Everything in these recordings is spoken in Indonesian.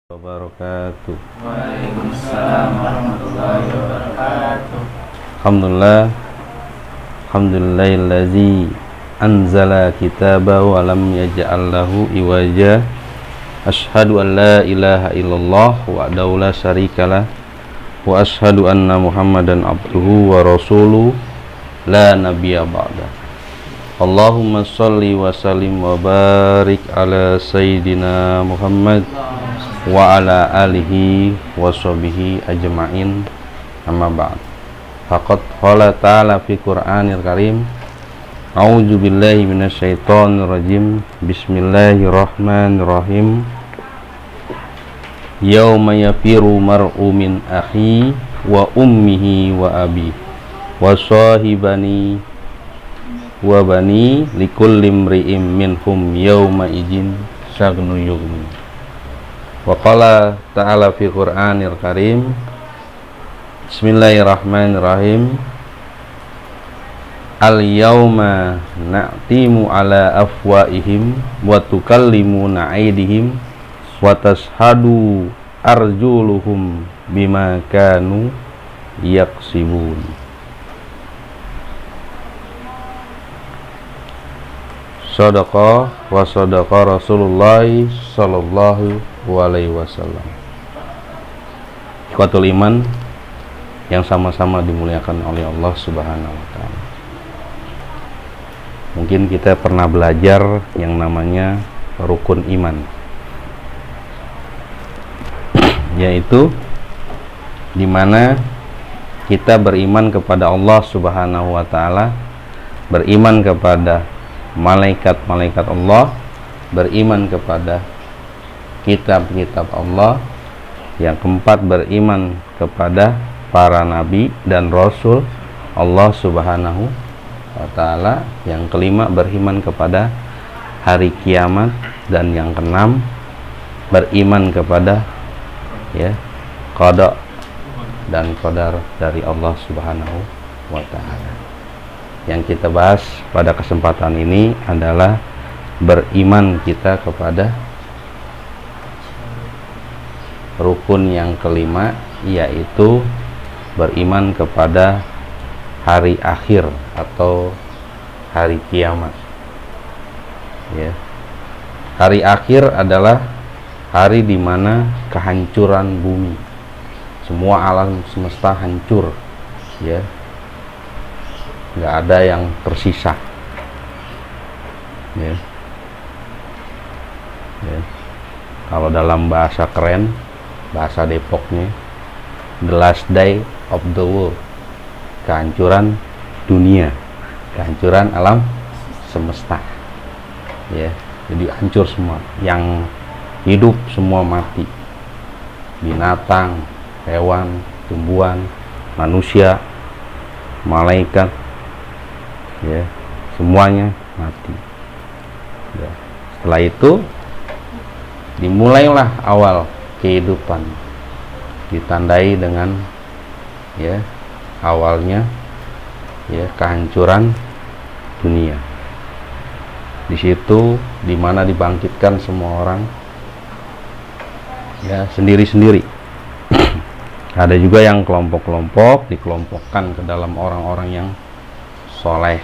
Wabarakatuh. Waalaikumsalam warahmatullahi wabarakatuh. Alhamdulillahillazi anzala kitabahu wa lam yaj'al lahu iwaja. Asyhadu an la ilaha illallah wahdahu la syarikalah wa asyhadu anna Muhammadan abduhu wa rasuluhu la nabiyya ba'da. Allahumma shalli wa sallim wa barik ala sayyidina Muhammad wa ala alihi wa sahbihi ajma'in, amma ba'd. Faqad qala ta'ala fi Qur'anil Karim, a'udzu billahi minasyaitonir rajim, bismillahirrahmanirrahim. Yauma yafiru mar'u min akhi wa ummihi wa abi wa sahibani wa bani likulli imri'in minhum yauma idzin syagnu yughni. Wa qala ta'ala fi Qur'anil Karim, bismillahirrahmanirrahim. Al-yawma na'timu ala afwaihim wa tukallimuna aydihim wa tashhadu arjuluhum bima kanu yaksibun. Shadaqa wa sadaqa Rasulullah sallallahu alaihi wasallam. Ikhwatul iman yang sama-sama dimuliakan oleh Allah Subhanahu wa taala. Mungkin kita pernah belajar yang namanya rukun iman, yaitu di mana kita beriman kepada Allah Subhanahu wa taala, beriman kepada malaikat-malaikat Allah, beriman kepada kitab-kitab Allah, yang keempat beriman kepada para nabi dan rasul Allah Subhanahu wa taala, yang kelima beriman kepada hari kiamat, dan yang keenam beriman kepada qada dan qadar dari Allah Subhanahu wa taala. Yang kita bahas pada kesempatan ini adalah beriman kita kepada rukun yang kelima, yaitu beriman kepada hari akhir atau hari kiamat. Hari akhir adalah hari di mana kehancuran bumi, semua alam semesta hancur, nggak ada yang tersisa. Kalau dalam bahasa keren, bahasa Depoknya, the last day of the world, kehancuran dunia, kehancuran alam semesta. Jadi hancur semua, yang hidup semua mati, binatang, hewan, tumbuhan, manusia, malaikat, semuanya mati. Setelah itu dimulailah awal kehidupan, ditandai dengan awalnya kehancuran dunia. Di situ dimana dibangkitkan semua orang sendiri-sendiri. Ada juga yang kelompok-kelompok, dikelompokkan ke dalam orang-orang yang soleh,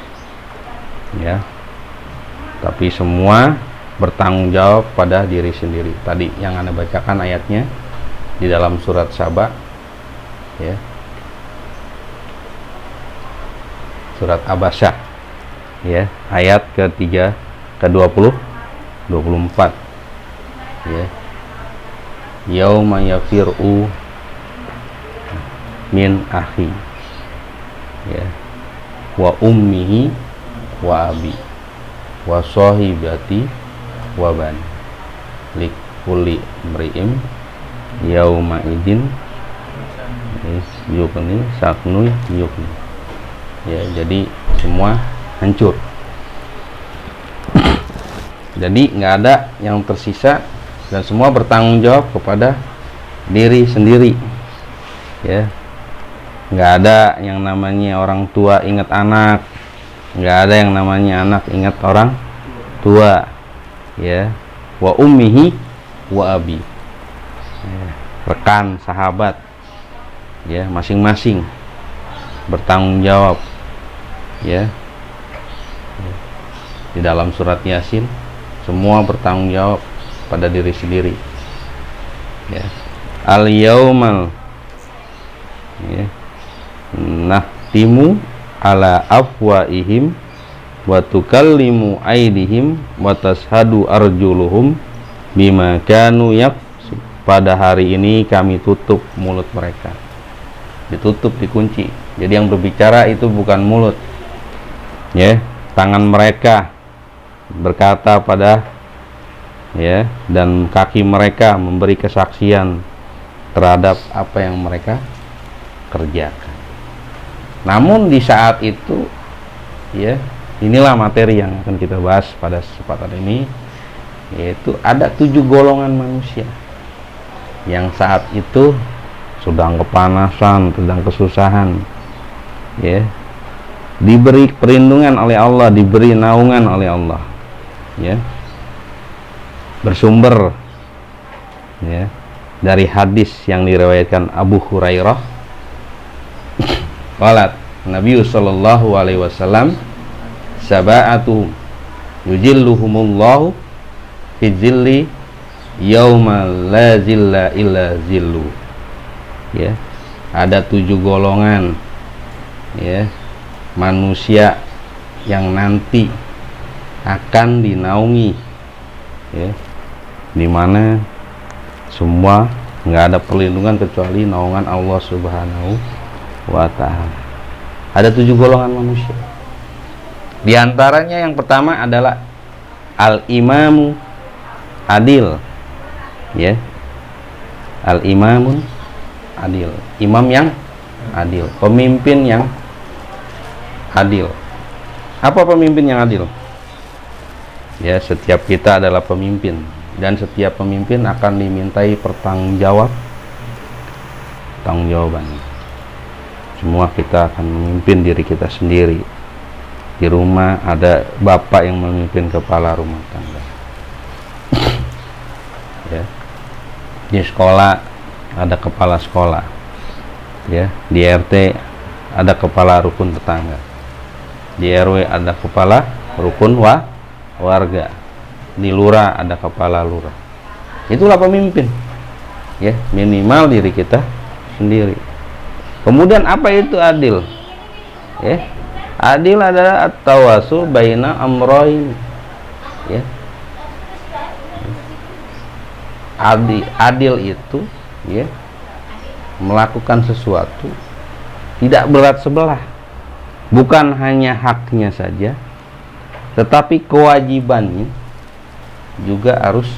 tapi semua bertanggung jawab pada diri sendiri. Tadi yang Anda bacakan ayatnya di dalam surat Saba, surat Abasa, ayat ke-24, yauma yafir'u min akhi wa ummihi wa abi wa sahibati wa bani likulli imri'in yauma idzin yughni syagnu yughni. Jadi semua hancur. Jadi nggak ada yang tersisa, dan semua bertanggung jawab kepada diri sendiri. Nggak ada yang namanya orang tua ingat anak, nggak ada yang namanya anak ingat orang tua. Wa ummihi wa abi. ya, rekan, sahabat, ya, masing-masing bertanggung jawab, ya. Di dalam surat Yasin semua bertanggung jawab pada diri sendiri, ya. Al yaumal, ya, nahtimu ala afwaihim wa tukallimu aydihim wa tashhadu arjuluhum bima kanu yaksib. Pada hari ini kami tutup mulut mereka. Ditutup, dikunci. Jadi yang berbicara itu bukan mulut, ya, tangan mereka berkata pada, ya, dan kaki mereka memberi kesaksian terhadap apa yang mereka kerjakan. Namun di saat itu, ya, inilah materi yang akan kita bahas pada kesempatan ini, yaitu ada 7 golongan manusia yang saat itu sedang kepanasan, sedang kesusahan, ya, diberi perlindungan oleh Allah, diberi naungan oleh Allah, ya, bersumber, ya, dari hadis yang diriwayatkan Abu Hurairah. Qalat Nabi sallallahu alaihi wasallam, sab'atu yujilluhumullahu fi zilli yauma la zilla illa zillu. Ya, ada 7 golongan, ya, manusia yang nanti akan dinaungi, ya, di mana semua nggak ada perlindungan kecuali naungan Allah Subhanahu wa ta'ala. Ada 7 golongan manusia. Di antaranya yang pertama adalah al-imamu adil, ya, al-imamun adil, imam yang adil, pemimpin yang adil. Apa pemimpin yang adil? Ya, setiap kita adalah pemimpin, dan setiap pemimpin akan dimintai pertanggungjawaban. Semua kita akan memimpin diri kita sendiri. Di rumah ada bapak yang memimpin kepala rumah tangga, ya. Di sekolah ada kepala sekolah, ya. Di RT ada kepala rukun tetangga, di RW ada kepala rukun warga, di lurah ada kepala lurah. Itulah pemimpin, ya, minimal diri kita sendiri. Kemudian apa itu adil? Ya, adil adalah at-tawasul baina amrayn, ya. Adil itu, ya, melakukan sesuatu tidak berat sebelah, bukan hanya haknya saja, tetapi kewajibannya juga harus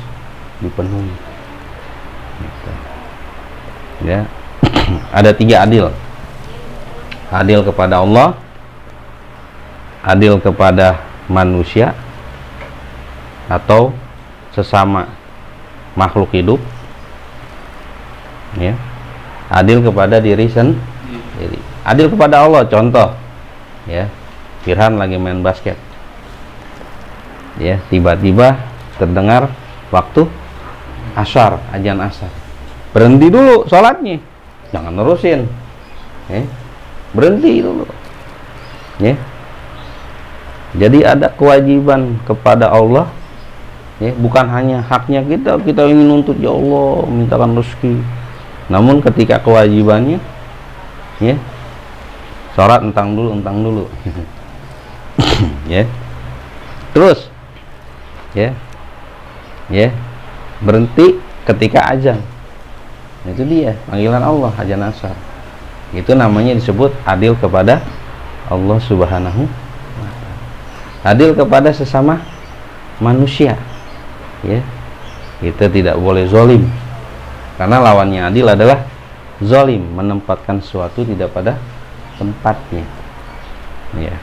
dipenuhi, gitu. Ya. Ada 3 adil: adil kepada Allah, adil kepada manusia atau sesama makhluk hidup, ya, adil kepada diri sendiri. Adil kepada Allah, contoh, ya, Firhan lagi main basket, ya, tiba-tiba terdengar waktu asar, azan asar, berhenti dulu sholatnya, jangan nerusin, ya, berhenti dulu, ya. Jadi ada kewajiban kepada Allah, ya, bukan hanya haknya kita ingin nuntut, ya Allah mintakan rezeki, namun ketika kewajibannya, ya, sholat entang dulu ya, terus, ya, berhenti ketika azan. Itu dia panggilan Allah, azan asar. Itu namanya disebut adil kepada Allah Subhanahu wa ta'ala. Adil kepada sesama manusia, ya. Kita tidak boleh zolim, karena lawannya adil adalah zolim, menempatkan sesuatu tidak pada tempatnya, ya.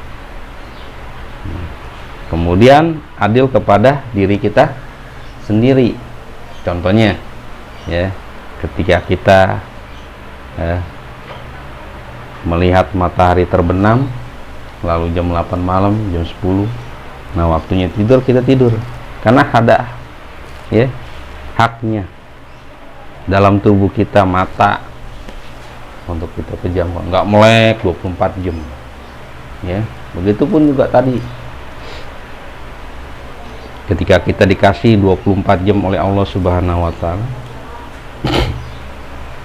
Kemudian adil kepada diri kita sendiri. Contohnya, ya, ketika kita melihat matahari terbenam, lalu jam 8 malam, jam 10, nah waktunya tidur, kita tidur karena ada, ya, haknya, dalam tubuh kita mata untuk kita pejamkan, nggak melek 24 jam. Ya, begitupun juga tadi ketika kita dikasih 24 jam oleh Allah Subhanahu wa taala,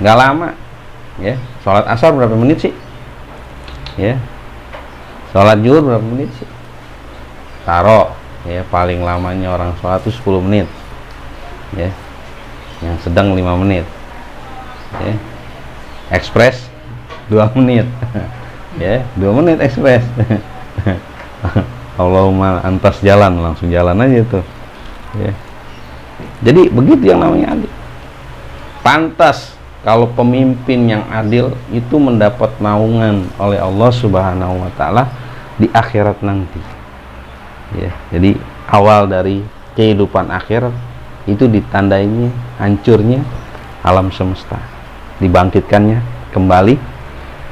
nggak lama. Ya, sholat asar berapa menit sih? Ya, sholat zuhur berapa menit sih? Taruh ya, paling lamanya orang sholat itu 10 menit. Ya, yang sedang 5 menit. Ya, ekspres 2 menit. Ya, 2 menit ekspres. Allahumma antas jalan, langsung jalan aja tuh. Ya. Jadi begitu yang namanya adil. Pantas kalau pemimpin yang adil itu mendapat naungan oleh Allah Subhanahu wa taala di akhirat nanti. Ya, jadi awal dari kehidupan akhirat itu ditandainya hancurnya alam semesta, dibangkitkannya kembali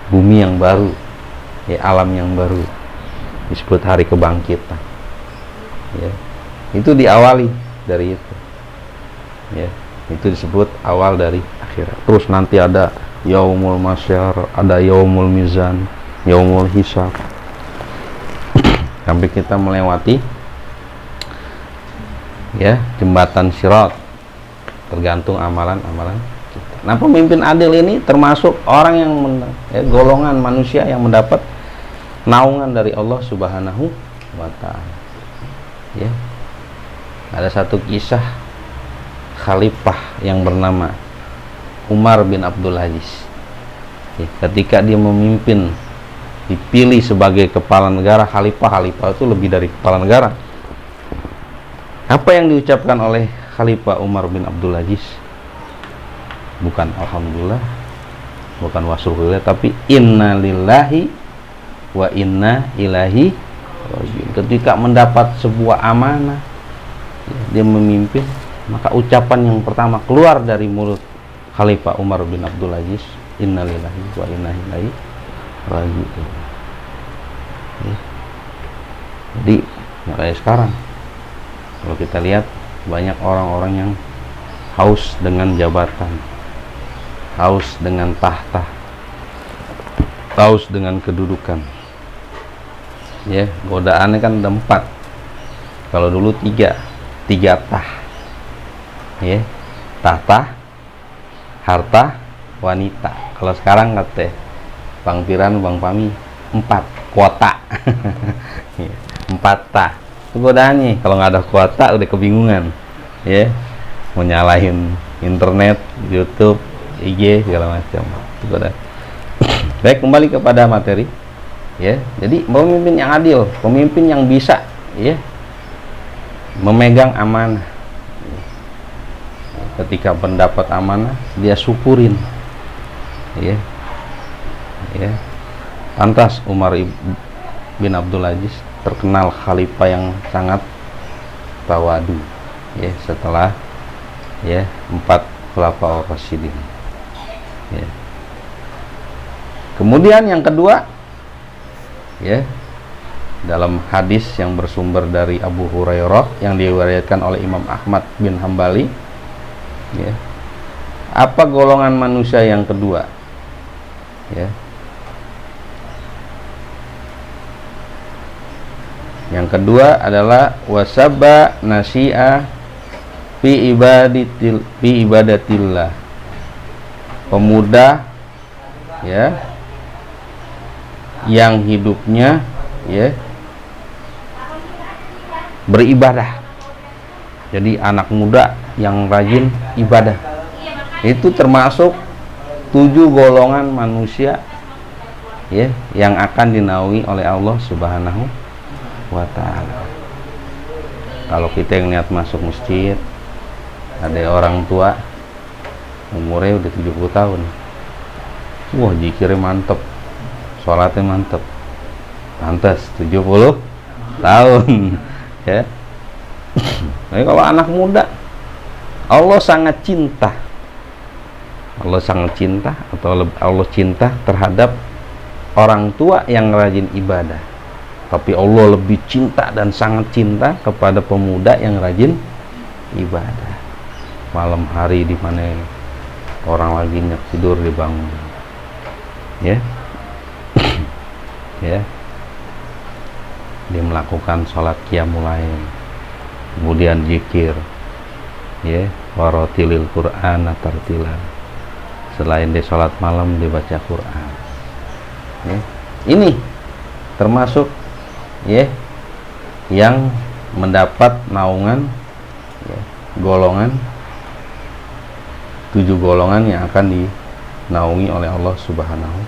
bumi yang baru, ya, alam yang baru, disebut hari kebangkitan. Ya, itu diawali dari itu. Ya, itu disebut awal dari akhirat. Terus nanti ada yaumul masyar, ada yaumul mizan, yaumul hisab, sampai kita melewati ya jembatan sirat, tergantung amalan-amalan kita. Nah, pemimpin adil ini termasuk orang yang golongan manusia yang mendapat naungan dari Allah Subhanahu wa taala. Ya. Ada satu kisah khalifah yang bernama Umar bin Abdul Aziz. Ya, ketika dia memimpin, dipilih sebagai kepala negara, khalifah itu lebih dari kepala negara. Apa yang diucapkan oleh Khalifah Umar bin Abdul Aziz? Bukan alhamdulillah, bukan wasyukurillah, tapi inna lillahi wa inna ilaihi rajiun. Ketika mendapat sebuah amanah, dia memimpin, maka ucapan yang pertama keluar dari mulut Khalifah Umar bin Abdul Aziz, inna lillahi wa inna ilaihi rajiun. Ya. Jadi mulai sekarang kalau kita lihat banyak orang-orang yang haus dengan jabatan, haus dengan tahta, haus dengan kedudukan. Ya, godaannya kan ada 4. Kalau dulu 3 tah. Ya, tahta, harta, wanita. Kalau sekarang kata Bang Piran, Bang Pami 4 kuota. 4 tah. Itu godaannya. Kalau nggak ada kuota udah kebingungan. Ya, mau nyalahin internet, YouTube, IG segala macam. Itu godaan. Baik, kembali kepada materi. Ya, jadi pemimpin yang adil, pemimpin yang bisa, ya, memegang amanah. Ketika mendapat amanah, dia syukurin. Ya. Ya. Pantas Umar bin Abdul Aziz terkenal khalifah yang sangat tawadu. Ya, setelah ya 4 khulafaur rasyidin. Ya. Kemudian yang kedua, ya, dalam hadis yang bersumber dari Abu Hurairah yang diriwayatkan oleh Imam Ahmad bin Hambali, ya, apa golongan manusia yang kedua? Ya, yang kedua adalah wasaba nasi'a fi ibadatillah, pemuda, ya, yang hidupnya, ya, beribadah. Jadi anak muda yang rajin ibadah itu termasuk 7 golongan manusia, ya, yang akan dinaungi oleh Allah Subhanahu wa taala. Kalau kita yang niat masuk masjid, ada orang tua umurnya udah 70 tahun, wah zikirnya mantep, sholatnya mantep, pantas 70 tahun. Ya. Tapi kalau anak muda, Allah sangat cinta, Allah sangat cinta, atau Allah cinta terhadap orang tua yang rajin ibadah. Tapi Allah lebih cinta dan sangat cinta kepada pemuda yang rajin ibadah. Malam hari di mana orang lagi tidur dibangun, ya. Ya, dia melakukan sholat qiyamul lail, kemudian zikir, ya, waratilil Qur'an tartila. Selain dia sholat malam, dia baca Quran, ya. Ini termasuk, ya, yang mendapat naungan, ya, golongan 7 golongan yang akan dinaungi oleh Allah Subhanahu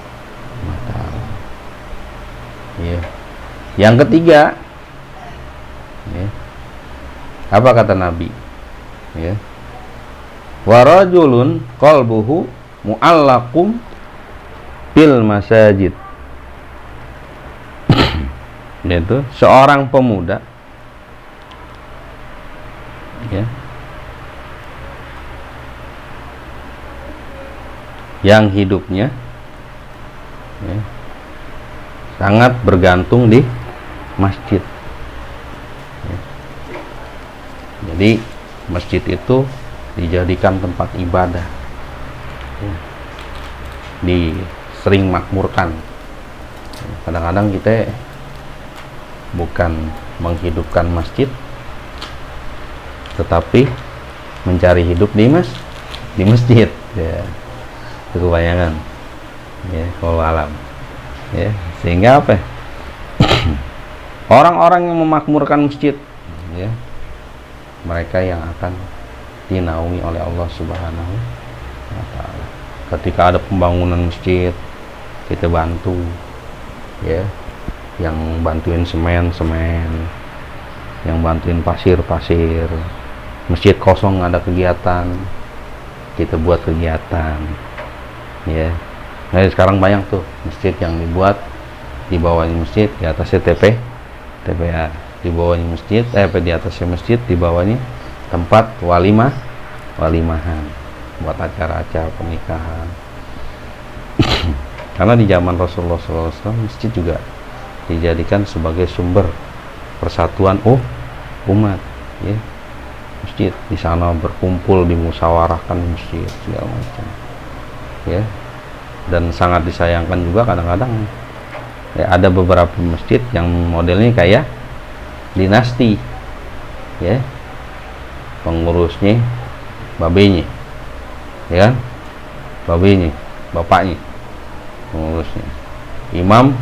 wa ta'ala. Ya. Yang ketiga, ya, apa kata Nabi? Ya. Warajulun qalbuhu mu'allaqum bil masajid. Yaitu seorang pemuda, ya, yang hidupnya, ya, sangat bergantung di masjid, ya. Jadi masjid itu dijadikan tempat ibadah, ya, sering makmurkan. Kadang-kadang kita bukan menghidupkan masjid, tetapi mencari hidup di masjid, ya. Itu kebayangan, ya, kalau alam, ya. Sehingga apa? Orang-orang yang memakmurkan masjid, ya, mereka yang akan dinaungi oleh Allah Subhanahu wa ta'ala. Ketika ada pembangunan masjid, kita bantu, ya, yang bantuin semen, yang bantuin pasir. Masjid kosong ada kegiatan, kita buat kegiatan, ya. Nah, sekarang banyak tuh masjid yang dibuat di bawahnya masjid, di atasnya TPA, di bawahnya masjid, di atasnya masjid, di bawahnya tempat walimahan, buat acara-acara pernikahan. Karena di zaman Rasulullah SAW, masjid juga dijadikan sebagai sumber persatuan umat, ya. Masjid di sana berkumpul, dimusyawarahkan di masjid segala macam, ya. Dan sangat disayangkan juga kadang-kadang, ya, ada beberapa masjid yang modelnya kayak dinasti, ya, pengurusnya babenya, ya, babenya, bapaknya pengurusnya, imam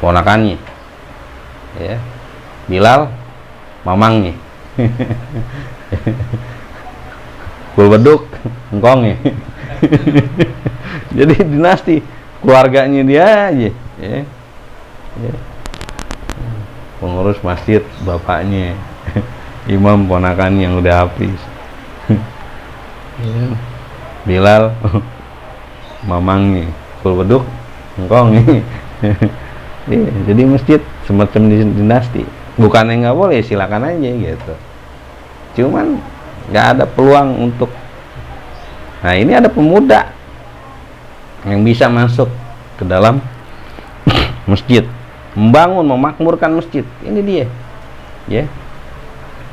ponakannya, ya, Bilal mamangnya, Beduk engkongnya. Jadi dinasti, keluarganya dia aja, ya. Ya. Pengurus masjid bapaknya, imam ponakan yang udah habis, ya. Bilal mamangnya, Beduk engkongnya. Ya, jadi masjid semacam dinasti. Bukannya nggak boleh, silakan aja gitu. Cuman nggak ada peluang untuk. Nah, ini ada pemuda yang bisa masuk ke dalam masjid, membangun, memakmurkan masjid. Ini dia, ya.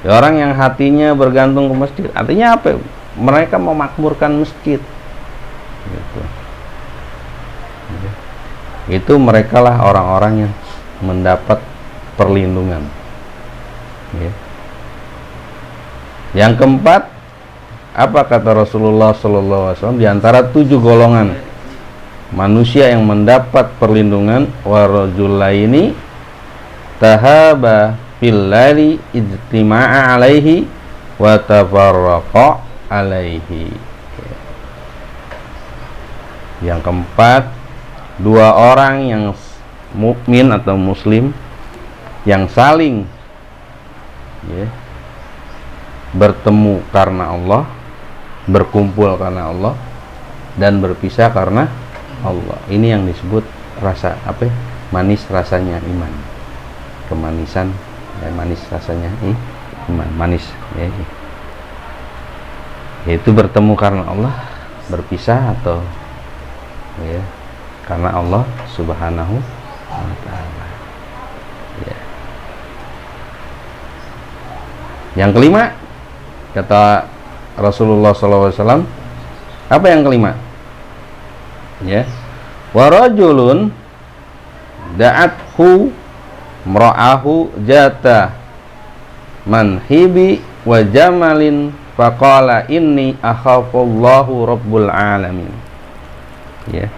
Orang yang hatinya bergantung ke masjid. Artinya apa? Mereka memakmurkan masjid. Gitu. Itu mereka lah orang-orang yang mendapat perlindungan, ya. Yang keempat, apa kata Rasulullah SAW? Di antara 7 golongan manusia yang mendapat perlindungan, warajulaini tahaba fillali ijtima'a alaihi wa tafarraqa alaihi. Yang keempat, 2 orang yang mukmin atau muslim yang saling, ya, bertemu karena Allah, berkumpul karena Allah, dan berpisah karena Allah. Ini yang disebut rasa apa? Manis rasanya iman. Kemanisan, ya, manis rasanya iman, manis, ya. Yaitu bertemu karena Allah, berpisah atau, ya, karena Allah Subhanahu wa ta'ala, ya. Yang kelima, kata Rasulullah SAW, Apa yang kelima? Ya. Wa rajulun da'athu mra'ahu jata manhibi wa jamalin faqala inni akhafullahu rabbul alamin. Ya.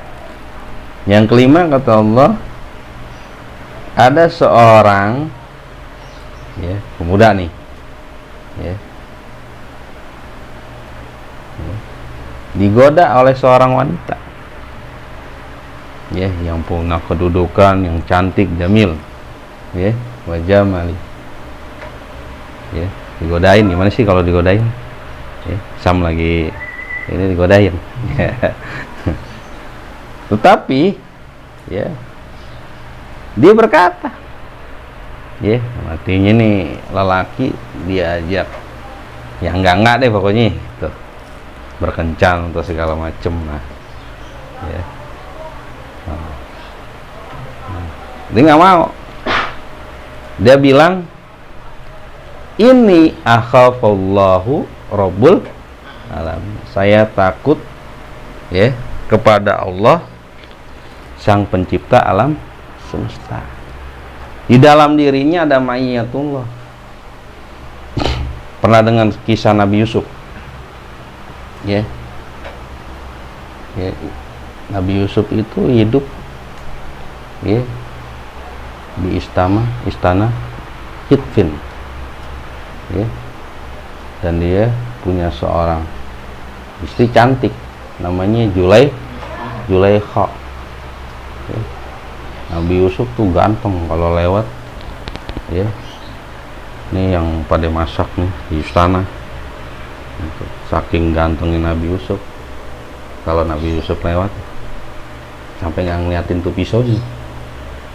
Yang kelima kata Allah, ada seorang ya, pemuda nih. Ya. Digoda oleh seorang wanita. Ya, yang punya kedudukan, yang cantik, jamil. Ya, wajah mali. Ya, digodain. Gimana sih kalau digodain? Ya, Sam lagi ini digodain. Tetapi ya, dia berkata, ya, artinya nih lelaki diajak yang enggak deh pokoknya tuh, berkencan atau segala macem. Nah, ya, dia nggak mau. Dia bilang, ini akhafallahu rabbul alamin. Saya takut ya kepada Allah, sang pencipta alam semesta. Di dalam dirinya ada ma'iyatullah. Pernah dengar kisah Nabi Yusuf? Ya. Ya. Nabi Yusuf itu hidup ya di istana Hitfin. Ya. Dan dia punya seorang istri cantik namanya Zulaikha. Ya. Nabi Yusuf tuh ganteng kalau lewat ya. Ini yang pada masak nih di istana. Saking gantengnya Nabi Yusuf, kalau Nabi Yusuf lewat sampai nggak ngeliatin tuh pisaunya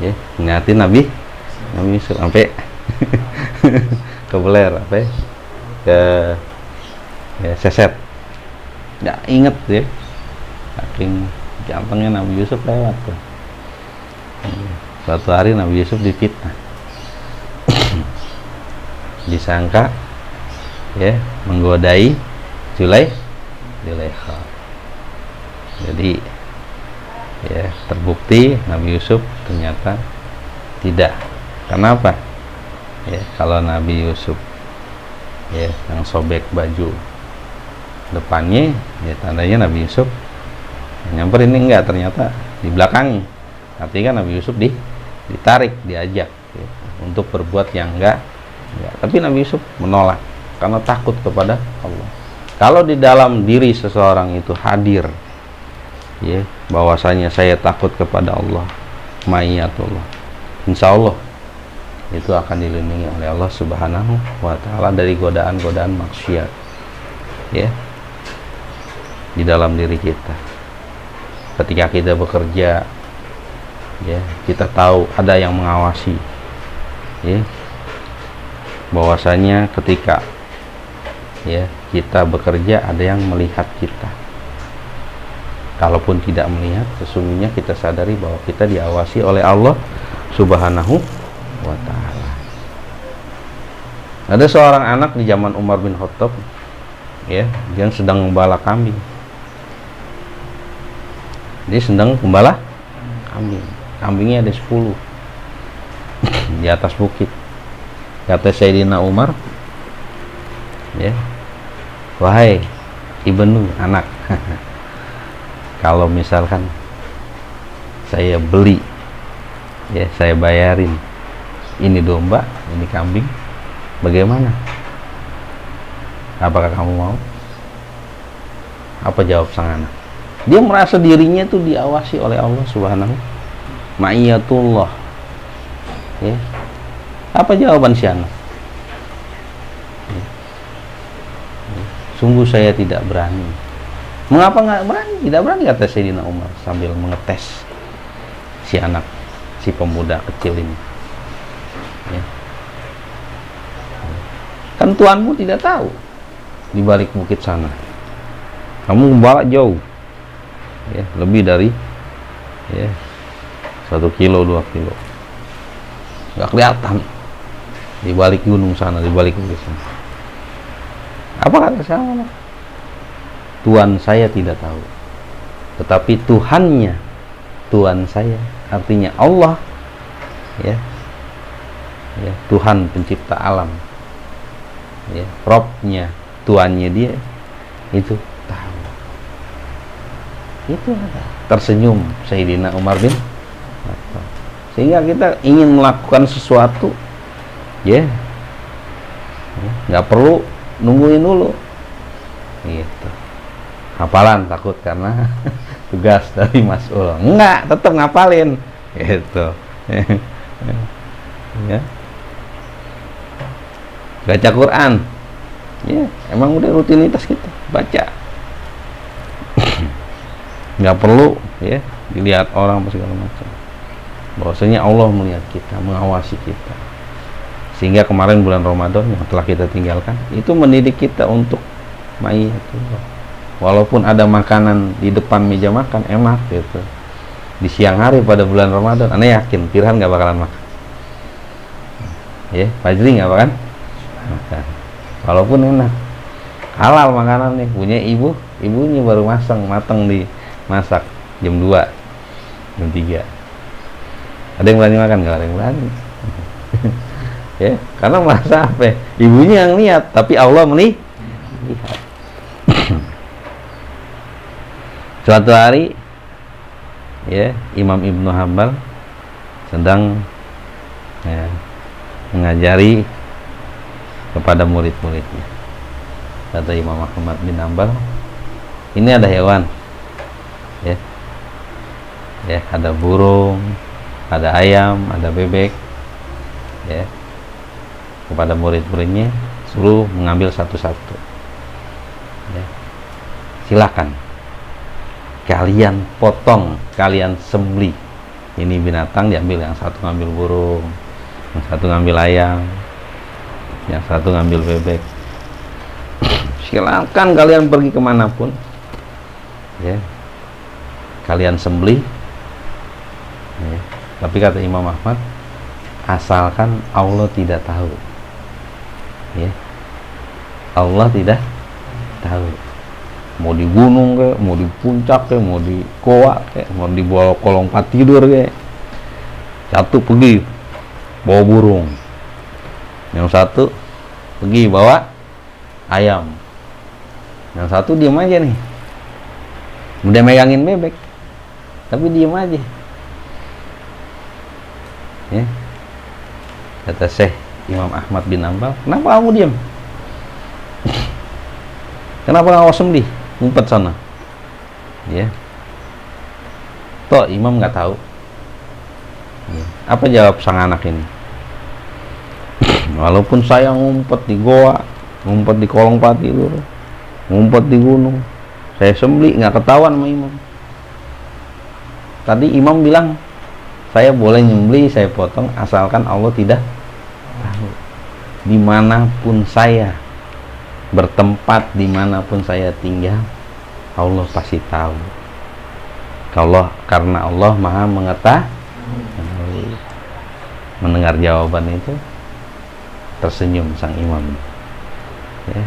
ya, ngeliatin Nabi Yusuf sampai kebeler apa ya, ke ya, seset nggak inget ya, saking gantengnya Nabi Yusuf lewat tuh. Suatu hari Nabi Yusuf difitnah, disangka ya menggodai Zulaikha. Jadi ya terbukti Nabi Yusuf ternyata tidak. Kenapa? Ya kalau Nabi Yusuf ya yang sobek baju depannya ya tandanya Nabi Yusuf nyamper, ini enggak, ternyata di belakangnya. Artinya kan Nabi Yusuf ditarik, diajak ya, untuk berbuat yang enggak. Tapi Nabi Yusuf menolak karena takut kepada Allah. Kalau di dalam diri seseorang itu hadir ya bahwasanya saya takut kepada Allah, ma'iyatullah, insya Allah itu akan dilindungi oleh Allah Subhanahu wa ta'ala dari godaan-godaan maksiat ya di dalam diri kita. Ketika kita bekerja ya, kita tahu ada yang mengawasi ya, bahwasanya ketika ya kita bekerja ada yang melihat kita. Kalaupun tidak melihat, sesungguhnya kita sadari bahwa kita diawasi oleh Allah Subhanahu wa ta'ala. Ada seorang anak di zaman Umar bin Khattab ya, dia sedang membala kambing. Dia sedang membala kambing. Kambingnya ada 10 di atas bukit. Kata Sayyidina Umar ya, wahai ibnu anak, kalau misalkan saya beli ya, saya bayarin ini domba, ini kambing, bagaimana? Apakah kamu mau? Apa jawab sang anak? Dia merasa dirinya itu diawasi oleh Allah Subhanahu, ma'iyatullah ya. Apa jawaban si anak? Ya. Sungguh saya tidak berani. Mengapa nggak berani? Tidak berani, kata Sayyidina Umar sambil mengetes si anak, si pemuda kecil ini ya. Kan tuanmu tidak tahu di balik bukit sana kamu membawa jauh ya, lebih dari ya 1 kilo 2 kilo, nggak kelihatan di balik gunung sana, di balik bukit sana. Apa kata saya? Tuhan saya tidak tahu. Tetapi Tuhannya, Tuhan saya, artinya Allah, ya, ya, Tuhan pencipta alam, ya, Robnya, Tuannya dia, itu tahu. Itu ada. Tersenyum Sayyidina Umar bin Khattab. Sehingga kita ingin melakukan sesuatu, ya, nggak perlu nungguin dulu, gitu. Hafalan takut karena tugas dari mas'ul, enggak, tetap ngapalin, gitu. Ya. Baca Quran, ya, emang udah rutinitas kita baca. Nggak perlu, ya, dilihat orang apa segala macam. Bahwasanya Allah melihat kita, mengawasi kita. Sehingga kemarin bulan Ramadan yang telah kita tinggalkan itu mendidik kita untuk ma'iyatullah. Walaupun ada makanan di depan meja makan enak gitu, di siang hari pada bulan Ramadan, Anda yakin Firhan nggak bakalan makan? Ya, Fajri nggak bakalan makan. Walaupun enak, halal makanan nih, punya ibunya baru matang dimasak jam 2, jam 3. Ada yang berani makan nggak? Ada yang berani. Ya, karena merasa apa? Ibunya yang lihat, tapi Allah melihat. Suatu hari, ya, Imam Ibnu Hanbal sedang, ya, mengajari kepada murid-muridnya. Kata Imam Ahmad bin Hanbal, ini ada hewan, ya, ya, ada burung, ada ayam, ada bebek, ya. Kepada murid-muridnya suruh mengambil satu-satu, ya. Silakan kalian potong, kalian sembelih. Ini binatang diambil, yang satu ngambil burung, yang satu ngambil ayam, yang satu ngambil bebek. Silakan kalian pergi kemanapun, ya, kalian sembelih, ya. Tapi kata Imam Ahmad, asalkan Allah tidak tahu, ya, Allah tidak tahu. Mau di gunung kayak, mau di puncak kayak, mau di goa kayak, mau di bawah kolong tempat tidur kayak, satu pergi bawa burung, yang satu pergi bawa ayam, yang satu diam aja nih, udah megangin bebek tapi diam aja, ya. Kata Syekh Imam Ahmad bin Hanbal, kenapa kamu diam? Kenapa nggak sembelih, ngumpet sana, ya? Toh Imam nggak tahu, ya. Apa jawab sang anak ini? Walaupun saya ngumpet di goa, ngumpet di kolong pati tidur, ngumpet di gunung, saya sembelih nggak ketahuan sama Imam. Tadi Imam bilang saya boleh nyembelih, saya potong, asalkan Allah tidak tahu. Dimanapun saya bertempat, dimanapun saya tinggal, Allah pasti tahu. Karena Allah Maha mengetahui. Mendengar jawaban itu, tersenyum sang imam, ya.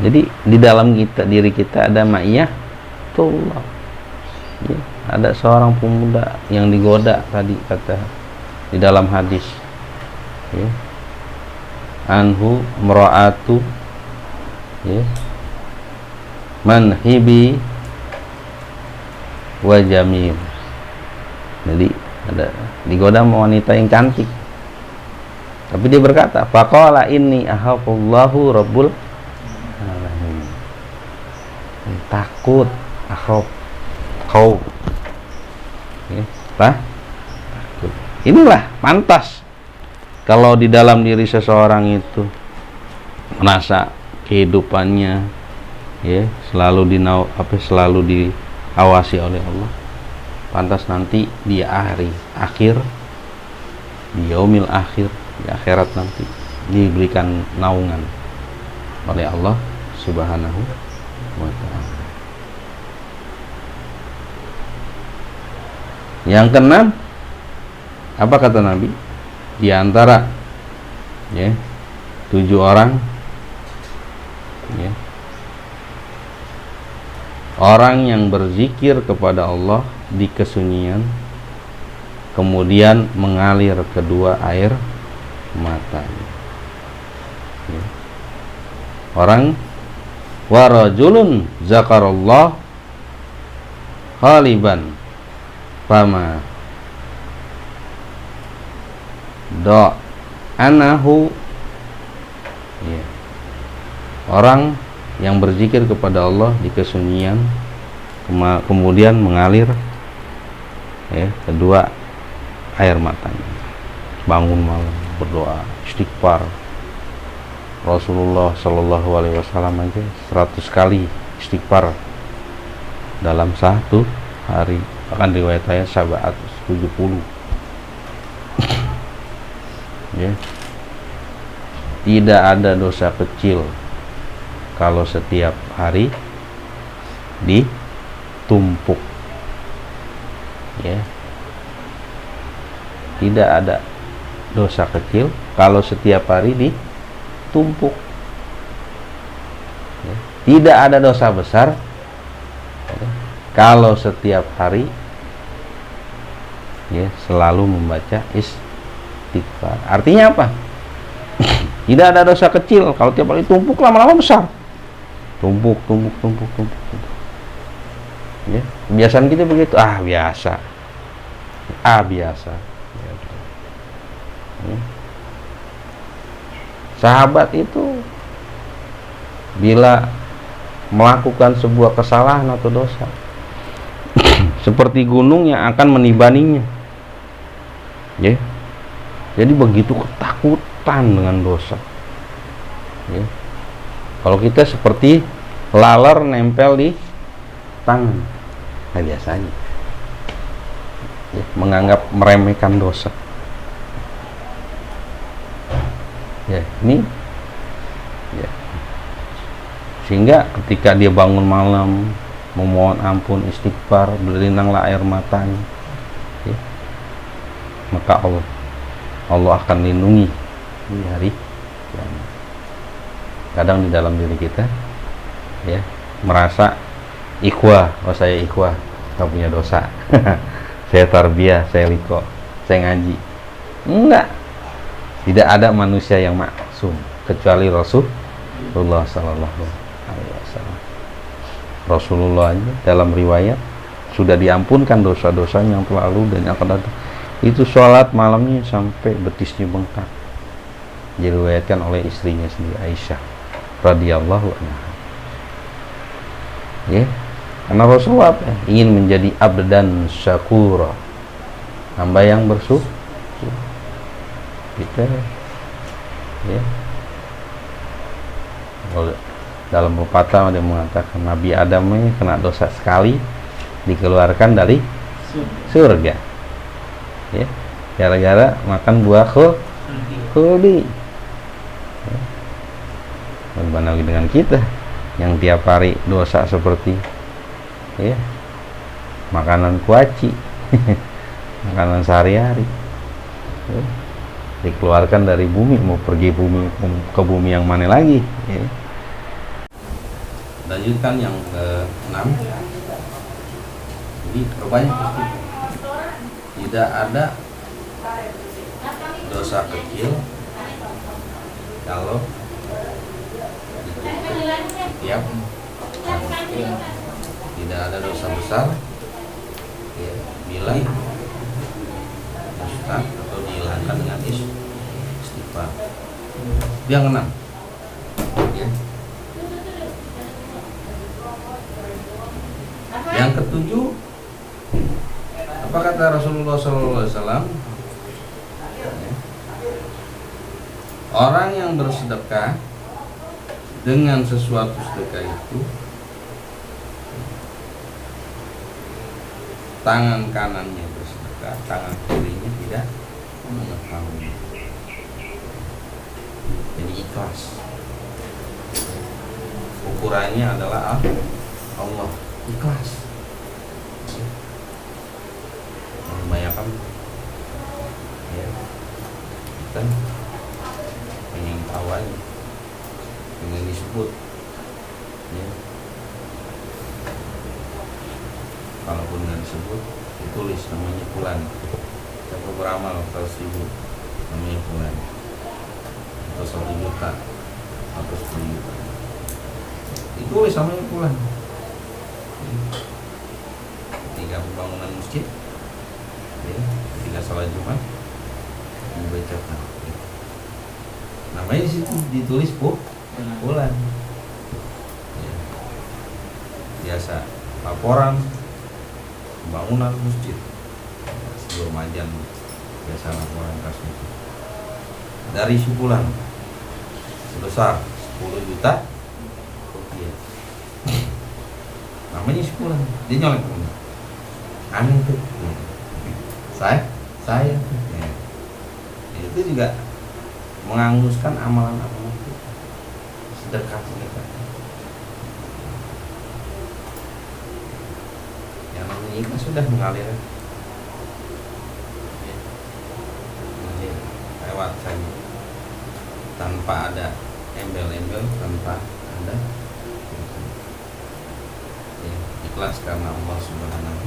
Jadi di dalam diri kita ada ma'iyatullah, ya. Ada seorang pemuda yang digoda tadi, kata di dalam hadis, ya, anhu mra'atu, ya, manhibi wa jamil. Jadi ada digoda sama wanita yang cantik, tapi dia berkata, faqala inni akhafullahu rabbul alamin. Takut, akhaf, kau, ya, takut. Inilah pantas kalau di dalam diri seseorang itu merasa kehidupannya, ya, selalu diawasi oleh Allah, pantas nanti di akhir di yaumil akhir, di akhirat nanti diberikan naungan oleh Allah Subhanahu wa ta'ala. Yang keenam, apa kata Nabi? Di antara, ya, 7 orang, ya, orang yang berzikir kepada Allah di kesunyian kemudian mengalir kedua air matanya. Orang wa rajulun zakarallah khaliban fama do anahu, orang yang berzikir kepada Allah di kesunyian kemudian mengalir kedua air matanya, bangun malam berdoa istighfar. Rasulullah Shallallahu Alaihi Wasallam aja 100 kali istighfar dalam satu hari, bahkan riwayat saya 770. Tidak ada dosa kecil kalau setiap hari ditumpuk. Tidak ada dosa kecil kalau setiap hari ditumpuk. Tidak ada dosa besar kalau setiap hari selalu membaca istighfar. Artinya apa? Tidak ada dosa kecil kalau tiap hari tumpuk, lama-lama besar. Tumpuk. Kebiasaan kita begitu. Biasa. Sahabat itu bila melakukan sebuah kesalahan atau dosa seperti gunung yang akan menibaninya. Jadi begitu ketakutan dengan dosa. Kalau kita seperti laler nempel di tangan, biasanya menganggap meremehkan dosa. Sehingga ketika dia bangun malam memohon ampun istighfar, berlinanglah air matanya, maka Allah akan lindungi di hari kiamat. Kadang di dalam diri kita merasa ikhwah, saya ikhwah, tak punya dosa. Saya tarbiyah, saya liko, saya ngaji. Enggak. Tidak ada manusia yang maksum kecuali Rasulullah Sallallahu Alaihi Wasallam. Rasulullah aja dalam riwayat sudah diampunkan dosa-dosanya yang telah lalu dan yang akan datang. Itu sholat malamnya sampai betisnya bengkak. Diriwayatkan oleh istrinya sendiri, Aisyah radhiyallahu anha. Karena Rasulullah ingin menjadi abdan syakura, hamba yang bersyukur. Kita dalam pepatah dia mengatakan Nabi Adam ini kena dosa sekali dikeluarkan dari surga, gara-gara makan buah khuldi. Bagaimana dengan kita yang tiap hari dosa seperti makanan kuaci, makanan sehari-hari, dikeluarkan dari bumi, mau pergi ke bumi yang mana lagi? Lanjutkan yang ke-6. Jadi perbanyak istighfar. Tidak ada dosa kecil kalau setiap tidak ada dosa besar bila ustaz atau dihilangkan dengan istighfar. Yang ke-6 yang ke-7, apa kata Rasulullah SAW? Orang yang bersedekah dengan sesuatu sedekah itu tangan kanannya bersedekah, tangan kirinya tidak mengetahui. Jadi ikhlas. Ukurannya adalah Allah, ikhlas. Membayangkan kita pengen tahu aja, pengen disebut ditulis namanya fulan. Siapa beramal 100.000 namanya fulan, atau 1 juta atau 10 juta ditulis namanya fulan. Ketika pembangunan masjid, ya, ketika salat Jumat dibacakan namanya di situ ditulis fulan. Ya. Biasa laporan pembangunan masjid sebelum ajan, biasa laporan kasus dari fulan sebesar 10 juta rupiah. Namanya fulan, dia nyolek punya. Aneh tuh. Saya. Ya. Itu juga menganguskan amalan-amalan itu. Sedekah. Yang namanya ikhlas sudah mengalir. Ya. Mengalir lewat saja. Tanpa ada embel-embel, tanpa ada ya, ikhlas karena Allah Subhanahu.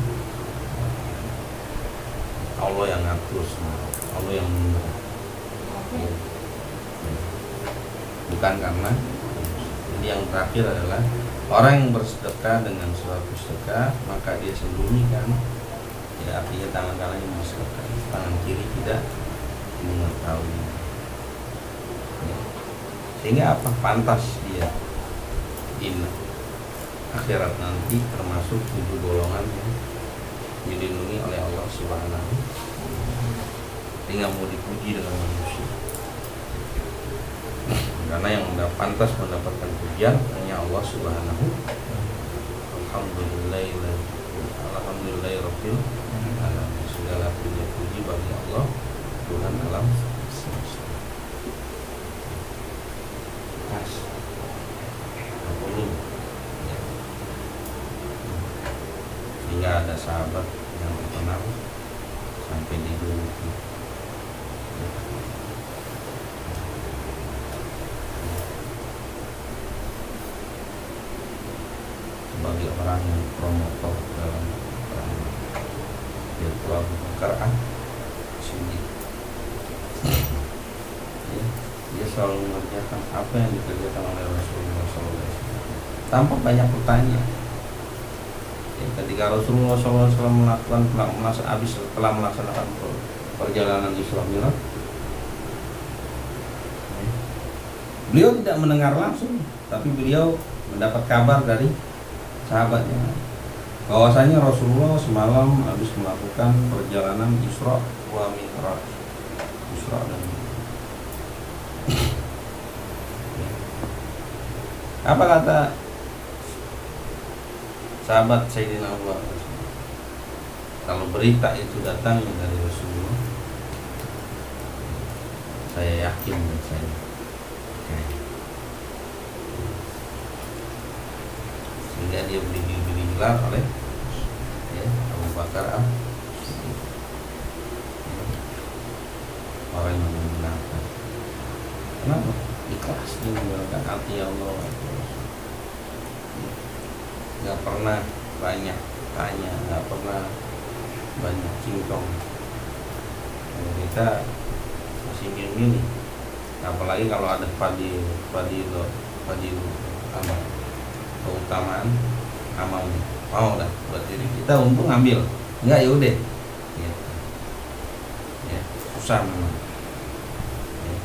Allah yang ngatur semua, Allah yang menentukan. Ya. Bukan karena. Jadi yang terakhir adalah orang yang bersedekah dengan suatu sedekah maka dia sembunyikan, ya artinya tangan kanan yang bersedekah, tangan kiri tidak mengetahui. Ya. Sehingga apa? Pantas dia inna akhirat nanti termasuk 7 golongan yang dilindungi oleh Allah Subhanahu. Tinggal mau dipuji dengan manusia. Karena yang pantas mendapatkan pujian hanya Allah Subhanahu. Alhamdulillahirabbil alamin. Segala puji bagi Allah, Tuhan alam semesta. Mas, ya. Sehingga ada sahabat yang terkenal sampai dijuluki sebagai orang yang promotor dalam virtual Quran Siddiq. Ya, dia selalu mengerjakan apa yang dikerjakan oleh Rasulullah SAW tanpa banyak bertanya. Ya, ketika Rasulullah SAW setelah melaksanakan perjalanan Isra Mi'raj, beliau tidak mendengar langsung, tapi beliau mendapat kabar dari sahabatnya bahwasanya Rasulullah semalam habis melakukan perjalanan Isra wa Mi'raj. Isra dan Mi'raj. Apa kata sahabat Sayyidina Abu Bakar? Kalau berita itu datang dari Rasulullah, saya yakin dan saya sehingga dia diberi gelar oleh Abu Bakar orang yang menggunakan. Kenapa? Ikhlas dia menggunakan hati Allah. Gak pernah banyak tanya, gak pernah banyak cincong. Kita masih milih, apalagi kalau ada fadil amal, keutamaan amalnya. Mau dah buat diri kita untung ambil, enggak ya udah. Ya, susah memang. Ya.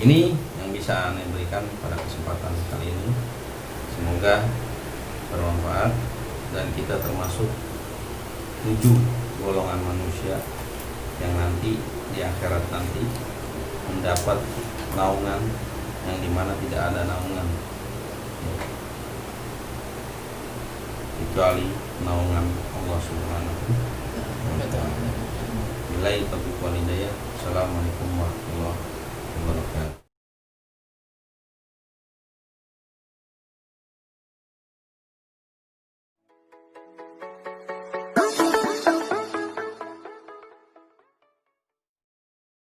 Ini yang bisa Anda berikan pada kesempatan kali ini. Semoga bermanfaat dan kita termasuk 7 golongan manusia yang nanti di akhirat nanti mendapat naungan yang dimana tidak ada naungan kecuali naungan Allah Subhanahu wa ta'ala. Billahi taufiq wal hidayah. Assalamualaikum warahmatullahi wabarakatuh.